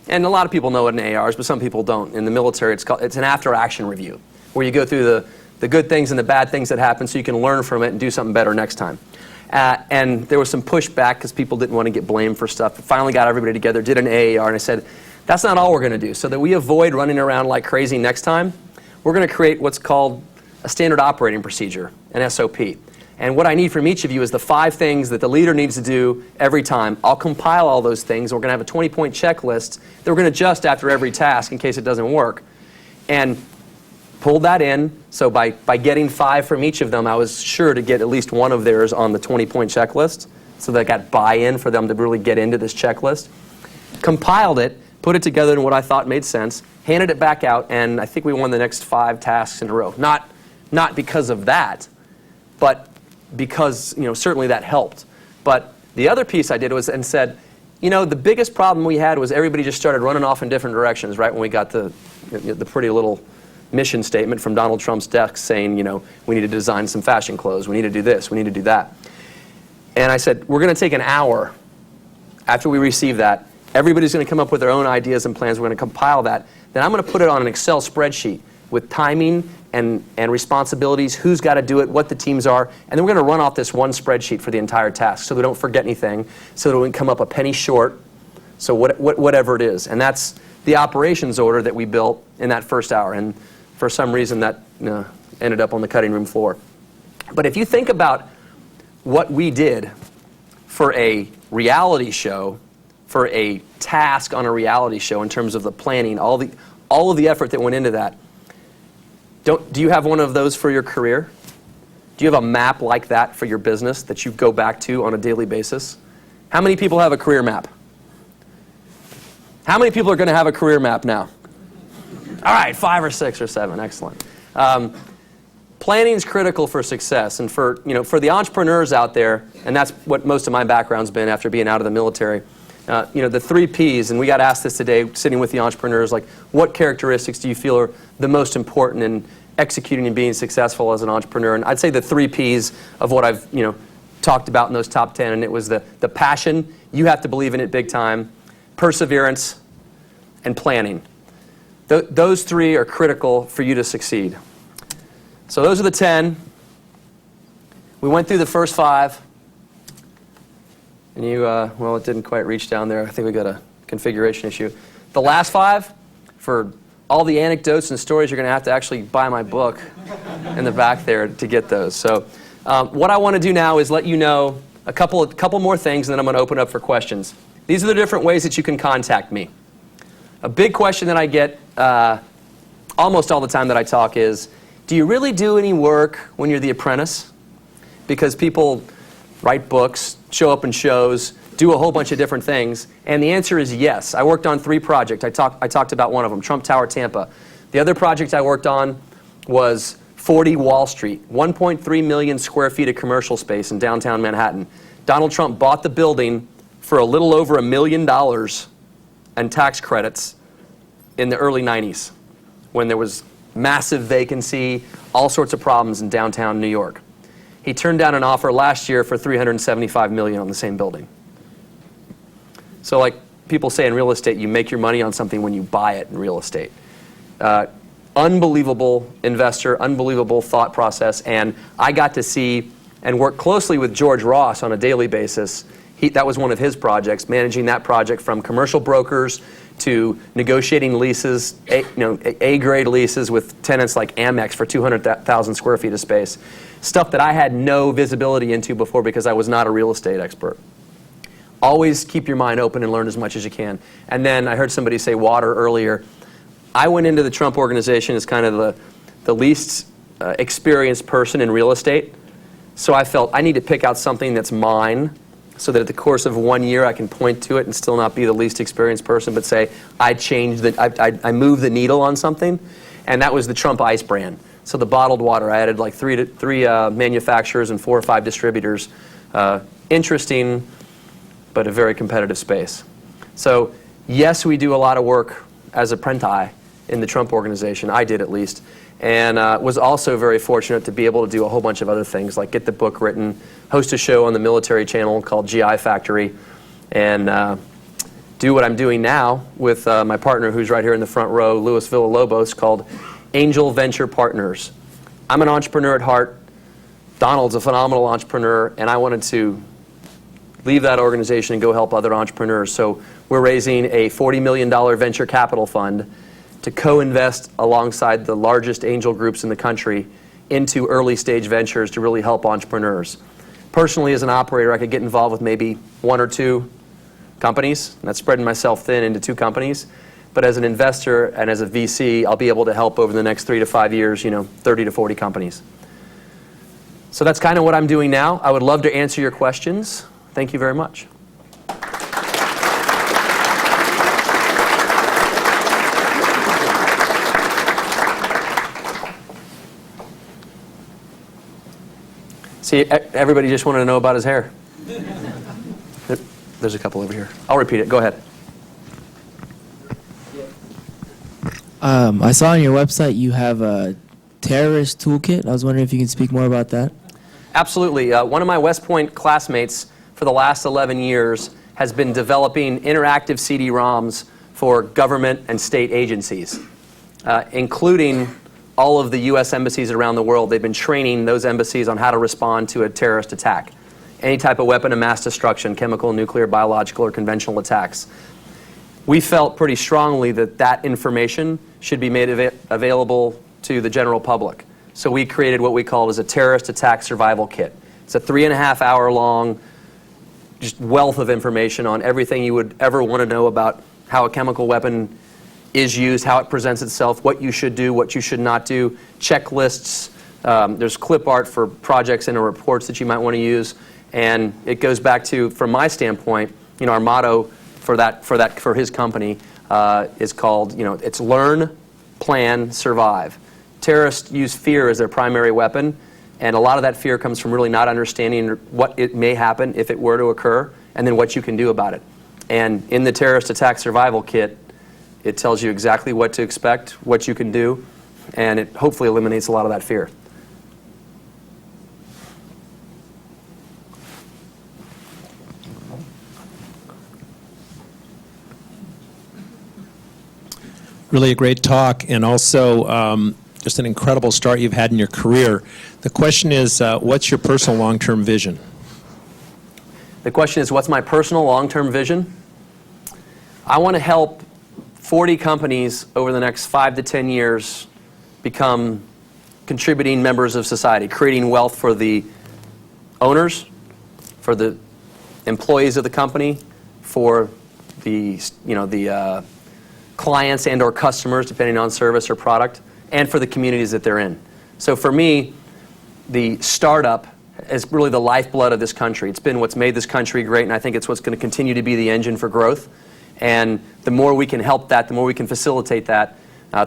And a lot of people know what an AAR is, but some people don't. In the military, it's an after-action review, where you go through the good things and the bad things that happen so you can learn from it and do something better next time. And there was some pushback because people didn't want to get blamed for stuff. Finally got everybody together, did an AAR, and I said, that's not all we're going to do. So that we avoid running around like crazy next time, we're going to create what's called a standard operating procedure, an SOP. And what I need from each of you is the 5 things that the leader needs to do every time. I'll compile all those things. We're going to have a 20-point checklist that we're going to adjust after every task in case it doesn't work. And pulled that in. So by getting 5 from each of them, I was sure to get at least one of theirs on the 20-point checklist. So that I got buy-in for them to really get into this checklist. Compiled it, put it together in what I thought made sense, handed it back out, and I think we won the next 5 tasks in a row. Not because of that, but because certainly that helped. But the other piece I did was and said, you know, the biggest problem we had was everybody just started running off in different directions, right, when we got the pretty little mission statement from Donald Trump's desk saying, you know, we need to design some fashion clothes, we need to do this, we need to do that. And I said, we're going to take an hour after we receive that. Everybody's going to come up with their own ideas and plans. We're going to compile that. Then I'm going to put it on an Excel spreadsheet with timing and responsibilities, who's got to do it, what the teams are, and then we're going to run off this one spreadsheet for the entire task so we don't forget anything, so that we can come up a penny short, so whatever it is. And that's the operations order that we built in that first hour, and for some reason that ended up on the cutting room floor. But if you think about what we did for a reality show, for a task on a reality show in terms of the planning, all of the effort that went into that, do you have one of those for your career? Do you have a map like that for your business that you go back to on a daily basis? How many people have a career map? How many people are going to have a career map now? All right, 5 or 6 or 7, excellent. Planning is critical for success, and for the entrepreneurs out there, and that's what most of my background's been after being out of the military. The 3 Ps, and we got asked this today, sitting with the entrepreneurs, like, what characteristics do you feel are the most important in executing and being successful as an entrepreneur? And I'd say the 3 Ps of what I've talked about in those top 10, and it was the passion. You have to believe in it big time. Perseverance and planning. Those 3 are critical for you to succeed. So those are the 10. We went through the first 5. And well, it didn't quite reach down there. I think we got a configuration issue. The last 5, for all the anecdotes and stories, you're going to have to actually buy my book in the back there to get those. So what I want to do now is let you know a couple more things, and then I'm going to open up for questions. These are the different ways that you can contact me. A big question that I get almost all the time that I talk is, do you really do any work when you're the apprentice? Because people write books, show up in shows, do a whole bunch of different things, and the answer is yes. I worked on 3 projects. I talked about one of them, Trump Tower, Tampa. The other project I worked on was 40 Wall Street, 1.3 million square feet of commercial space in downtown Manhattan. Donald Trump bought the building for a little over $1 million and tax credits in the early 90s, when there was massive vacancy, all sorts of problems in downtown New York. He turned down an offer last year for $375 million on the same building. So like people say in real estate, you make your money on something when you buy it in real estate. Unbelievable investor, unbelievable thought process, and I got to see and work closely with George Ross on a daily basis. That was one of his projects, managing that project from commercial brokers to negotiating leases, A-grade leases with tenants like Amex for 200,000 square feet of space. Stuff that I had no visibility into before because I was not a real estate expert. Always keep your mind open and learn as much as you can. And then I heard somebody say water earlier. I went into the Trump organization as kind of the least experienced person in real estate. So I felt I need to pick out something that's mine, so that at the course of 1 year I can point to it and still not be the least experienced person, but say I moved the needle on something, and that was the Trump Ice brand. So the bottled water, I added like three manufacturers and 4 or 5 distributors. Interesting, but a very competitive space. So yes, we do a lot of work as Apprentice in the Trump organization. I did, at least. And was also very fortunate to be able to do a whole bunch of other things, like get the book written, host a show on the military channel called GI Factory, and do what I'm doing now with my partner who's right here in the front row, Luis Villalobos, called Angel Venture Partners. I'm an entrepreneur at heart. Donald's a phenomenal entrepreneur, and I wanted to leave that organization and go help other entrepreneurs. So we're raising a $40 million venture capital fund to co-invest alongside the largest angel groups in the country into early stage ventures to really help entrepreneurs. Personally, as an operator, I could get involved with maybe 1 or 2 companies, and that's spreading myself thin into 2 companies. But as an investor and as a VC, I'll be able to help over the next 3 to 5 years, 30 to 40 companies. So that's kind of what I'm doing now. I would love to answer your questions. Thank you very much. See, everybody just wanted to know about his hair. There's a couple over here. I'll repeat it. Go ahead. I saw on your website you have a terrorist toolkit. I was wondering if you can speak more about that. Absolutely. One of my West Point classmates for the last 11 years has been developing interactive CD-ROMs for government and state agencies, including all of the U.S. embassies around the world. They've been training those embassies on how to respond to a terrorist attack. Any type of weapon of mass destruction, chemical, nuclear, biological, or conventional attacks. We felt pretty strongly that that information should be made available to the general public. So we created what we called as a terrorist attack survival kit. It's a 3.5-hour long just wealth of information on everything you would ever want to know about how a chemical weapon is used, how it presents itself, what you should do, what you should not do, checklists. There's clip art for projects and reports that you might want to use. And it goes back to, from my standpoint, our motto for his company is called, it's learn, plan, survive. Terrorists use fear as their primary weapon, and a lot of that fear comes from really not understanding what it may happen if it were to occur, and then what you can do about it. And in the terrorist attack survival kit, it tells you exactly what to expect, what you can do, and it hopefully eliminates a lot of that fear. Really a great talk, and also just an incredible start you've had in your career. The question is, what's your personal long-term vision? The question is, what's my personal long-term vision? I want to help 40 companies over the next 5 to 10 years become contributing members of society, creating wealth for the owners, for the employees of the company, for the clients and or customers, depending on service or product, and for the communities that they're in. So for me, the startup is really the lifeblood of this country. It's been what's made this country great, and I think it's what's going to continue to be the engine for growth. And the more we can help that, the more we can facilitate that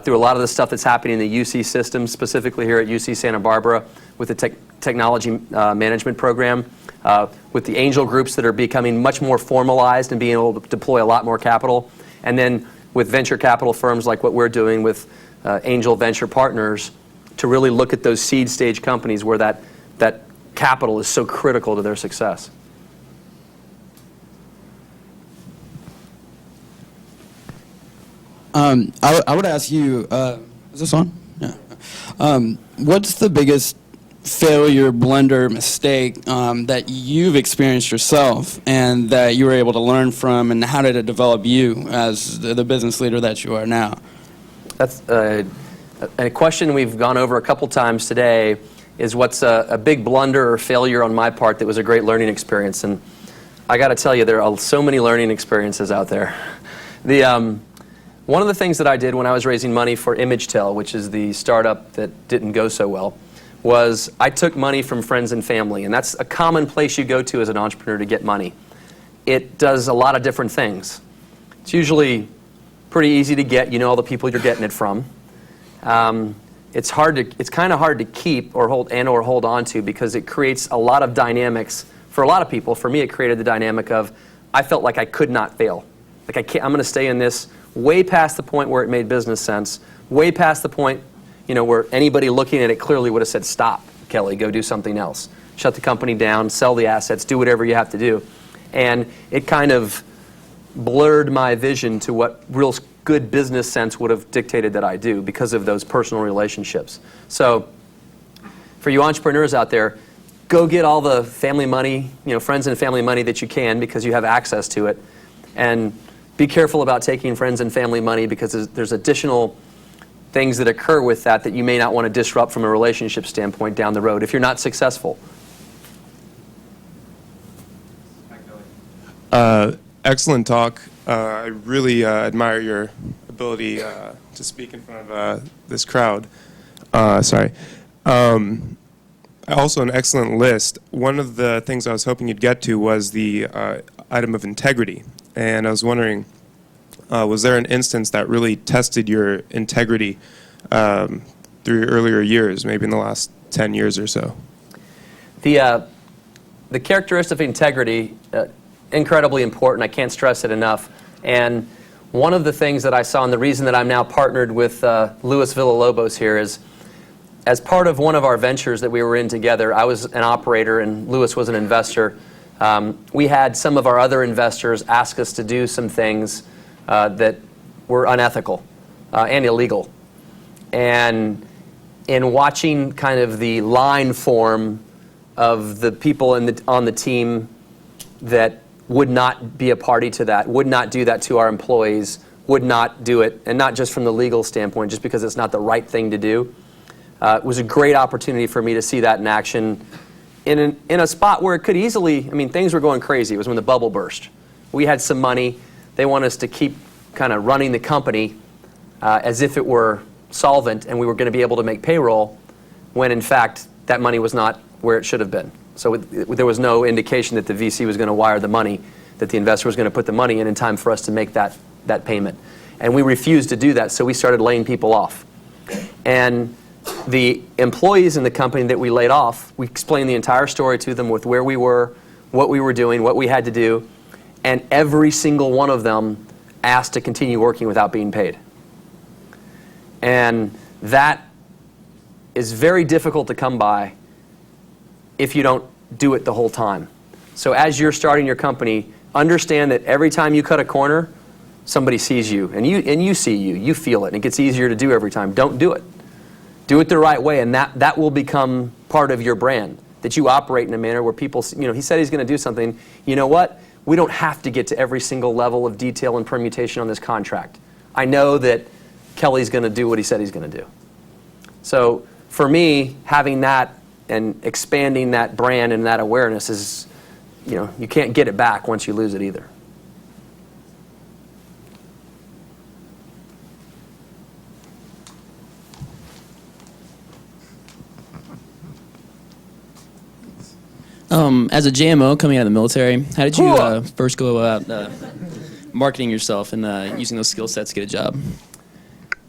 through a lot of the stuff that's happening in the UC system, specifically here at UC Santa Barbara with the technology management program, with the angel groups that are becoming much more formalized and being able to deploy a lot more capital, and then with venture capital firms like what we're doing with angel venture partners to really look at those seed stage companies where that capital is so critical to their success. I would ask you, is this on? Yeah. What's the biggest failure, blunder, mistake that you've experienced yourself and that you were able to learn from, and how did it develop you as the business leader that you are now? That's a question we've gone over a couple times today, is what's a big blunder or failure on my part that was a great learning experience. And I got to tell you, there are so many learning experiences out there. One of the things that I did when I was raising money for ImageTel, which is the startup that didn't go so well, was I took money from friends and family. And that's a common place you go to as an entrepreneur to get money. It does a lot of different things. It's usually pretty easy to get. You know all the people you're getting it from. It's kind of hard to keep or hold on to, because it creates a lot of dynamics for a lot of people. For me, it created the dynamic of I felt like I could not fail. Like I'm going to stay in this way past the point where it made business sense, way past the point, where anybody looking at it clearly would have said, "Stop, Kelly, go do something else. Shut the company down, sell the assets, do whatever you have to do." And it kind of blurred my vision to what real good business sense would have dictated that I do, because of those personal relationships. So for you entrepreneurs out there, go get all the family money, friends and family money that you can, because you have access to it. And be careful about taking friends and family money, because there's additional things that occur with that you may not want to disrupt from a relationship standpoint down the road if you're not successful. Excellent talk. I really admire your ability to speak in front of this crowd. Sorry. Also an excellent list. One of the things I was hoping you'd get to was the item of integrity. And I was wondering, was there an instance that really tested your integrity through your earlier years, maybe in the last 10 years or so? The characteristic of integrity incredibly important. I can't stress it enough. And one of the things that I saw, and the reason that I'm now partnered with Luis Villalobos here, is as part of one of our ventures that we were in together, I was an operator and Luis was an investor. We had some of our other investors ask us to do some things that were unethical and illegal. And in watching kind of the line form of the people on the team that would not be a party to that, would not do that to our employees, would not do it, and not just from the legal standpoint, just because it's not the right thing to do. It was a great opportunity for me to see that in action in a spot where it could easily, I mean, things were going crazy. It was when the bubble burst. We had some money. They want us to keep kind of running the company as if it were solvent and we were going to be able to make payroll, when in fact that money was not where it should have been. So there was no indication that the VC was going to wire the money, that the investor was going to put the money in time for us to make that payment. And we refused to do that, so we started laying people off. And the employees in the company that we laid off, we explained the entire story to them with where we were, what we were doing, what we had to do, and every single one of them asked to continue working without being paid. And that is very difficult to come by if you don't do it the whole time. So as you're starting your company, understand that every time you cut a corner, somebody sees you, and you see you feel it, and it gets easier to do every time. Don't do it. Do it the right way, and that will become part of your brand, that you operate in a manner where people, he said he's going to do something. You know what? We don't have to get to every single level of detail and permutation on this contract. I know that Kelly's going to do what he said he's going to do. So for me, having that and expanding that brand and that awareness is, you can't get it back once you lose it either. As a JMO coming out of the military, how did you first go about marketing yourself and using those skill sets to get a job?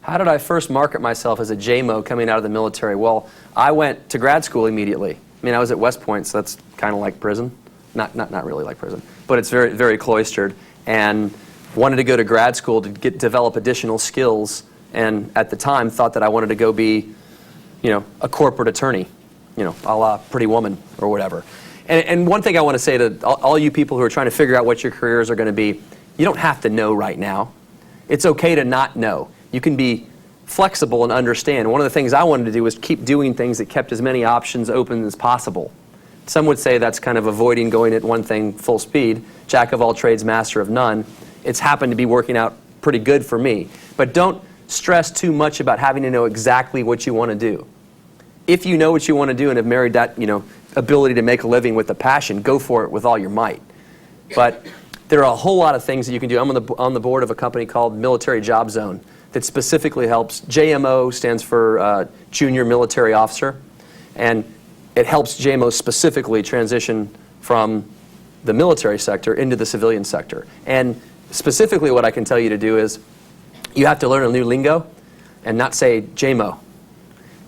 How did I first market myself as a JMO coming out of the military? Well, I went to grad school immediately. I mean, I was at West Point, so that's kind of like prison. Not really like prison, but it's very, very cloistered. And wanted to go to grad school to develop additional skills. And at the time, thought that I wanted to go be, a corporate attorney, a la Pretty Woman or whatever. And one thing I want to say to all you people who are trying to figure out what your careers are going to be, you don't have to know right now. It's okay to not know. You can be flexible and understand. One of the things I wanted to do was keep doing things that kept as many options open as possible. Some would say that's kind of avoiding going at one thing full speed, jack of all trades, master of none. It's happened to be working out pretty good for me. But don't stress too much about having to know exactly what you want to do. If you know what you want to do and have married that, ability to make a living with a passion, go for it with all your might. But there are a whole lot of things that you can do. I'm on the board of a company called Military Job Zone that specifically helps. JMO stands for Junior Military Officer, and it helps JMO specifically transition from the military sector into the civilian sector. And specifically what I can tell you to do is you have to learn a new lingo and not say JMO.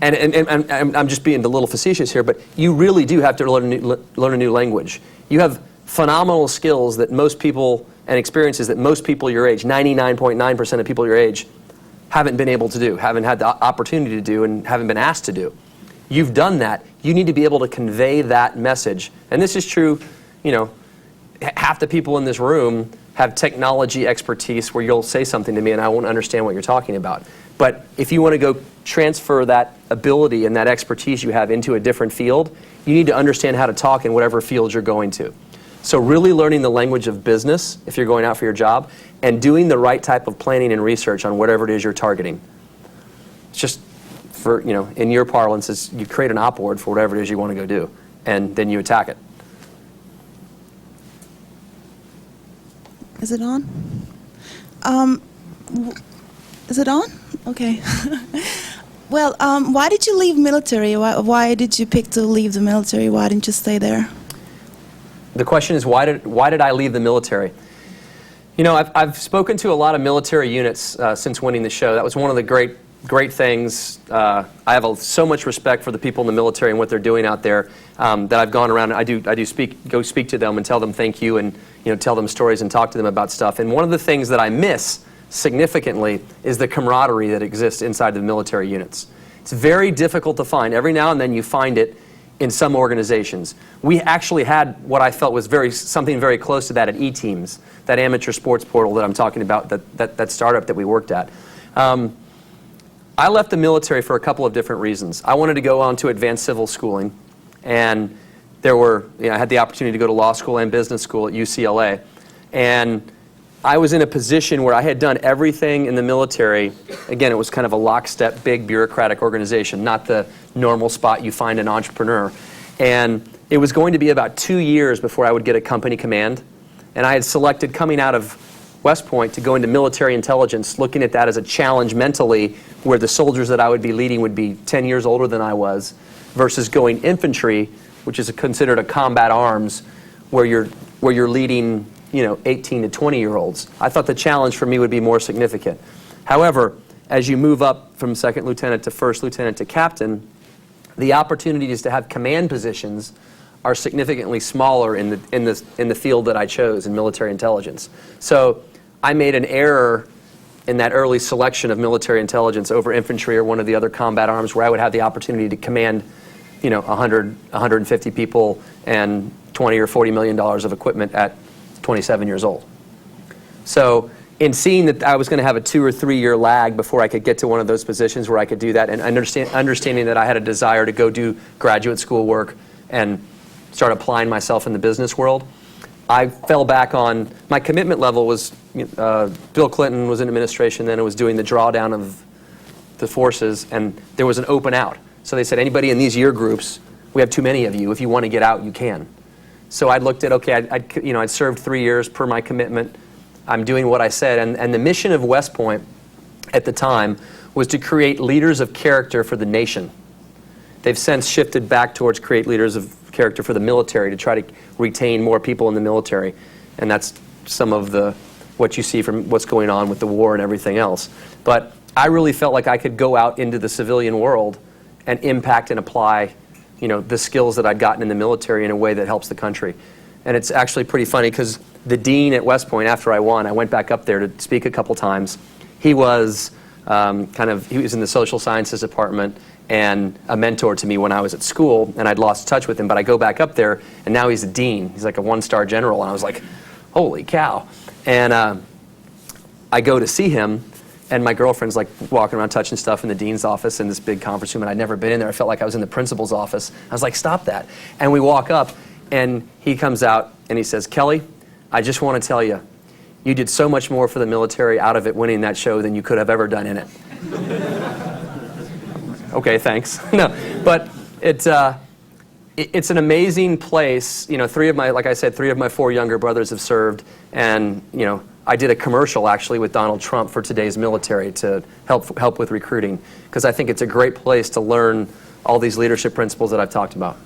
And I'm just being a little facetious here, but you really do have to learn a new language. You have phenomenal skills that most people, and experiences that most people your age, 99.9% of people your age, haven't been able to do, haven't had the opportunity to do, and haven't been asked to do. You've done that. You need to be able to convey that message. And this is true, half the people in this room have technology expertise where you'll say something to me and I won't understand what you're talking about. But if you want to go transfer that ability and that expertise you have into a different field, you need to understand how to talk in whatever field you're going to. So really learning the language of business if you're going out for your job, and doing the right type of planning and research on whatever it is you're targeting. It's just, for in your parlance, is you create an op board for whatever it is you want to go do, and then you attack it. Is it on? Is it on? Okay. Well, why did you leave military? Why did you pick to leave the military? Why didn't you stay there? The question is, why did I leave the military? I've spoken to a lot of military units since winning the show. That was one of the great things. I have so much respect for the people in the military and what they're doing out there that I've gone around and I do go speak to them and tell them thank you, and tell them stories and talk to them about stuff. And one of the things that I miss significantly is the camaraderie that exists inside the military units. It's very difficult to find. Every now and then you find it in some organizations. We actually had what I felt was something very close to that at E-Teams, that amateur sports portal that I'm talking about, that startup that we worked at. I left the military for a couple of different reasons. I wanted to go on to advanced civil schooling, and I had the opportunity to go to law school and business school at UCLA, and I was in a position where I had done everything in the military. Again, it was kind of a lockstep, big bureaucratic organization, not the normal spot you find an entrepreneur. And it was going to be about 2 years before I would get a company command. And I had selected coming out of West Point to go into military intelligence, looking at that as a challenge mentally, where the soldiers that I would be leading would be 10 years older than I was, versus going infantry, which is considered a combat arms, where you're leading 18 to 20-year-olds. I thought the challenge for me would be more significant. However, as you move up from second lieutenant to first lieutenant to captain, the opportunities to have command positions are significantly smaller in the field that I chose in military intelligence. So I made an error in that early selection of military intelligence over infantry or one of the other combat arms, where I would have the opportunity to command 100, 150 people and $20 or $40 million of equipment at 27 years old. So in seeing that I was going to have a 2 or 3 year lag before I could get to one of those positions where I could do that, and understanding that I had a desire to go do graduate school work and start applying myself in the business world, I fell back on, my commitment level was, Bill Clinton was in administration then, and was doing the drawdown of the forces, and there was an open out. So they said, anybody in these year groups, we have too many of you, if you want to get out, you can. So I looked at, okay, I'd served 3 years per my commitment. I'm doing what I said. And the mission of West Point at the time was to create leaders of character for the nation. They've since shifted back towards create leaders of character for the military, to try to retain more people in the military. And that's some of what you see from what's going on with the war and everything else. But I really felt like I could go out into the civilian world and impact and apply the skills that I'd gotten in the military in a way that helps the country. And it's actually pretty funny, because the dean at West Point, after I won, I went back up there to speak a couple times. He was he was in the social sciences department and a mentor to me when I was at school, and I'd lost touch with him, but I go back up there, and now he's a dean. He's like a 1-star general, and I was like, holy cow. And I go to see him, and my girlfriend's like walking around touching stuff in the dean's office in this big conference room, and I'd never been in there. I felt like I was in the principal's office. I was like, stop that. And we walk up, and he comes out, and he says, Kelly, I just want to tell you, you did so much more for the military out of it winning that show than you could have ever done in it. Okay, thanks. No, but it's an amazing place. Like I said, 3 of my 4 younger brothers have served, and I did a commercial actually with Donald Trump for today's military to help with recruiting, because I think it's a great place to learn all these leadership principles that I've talked about.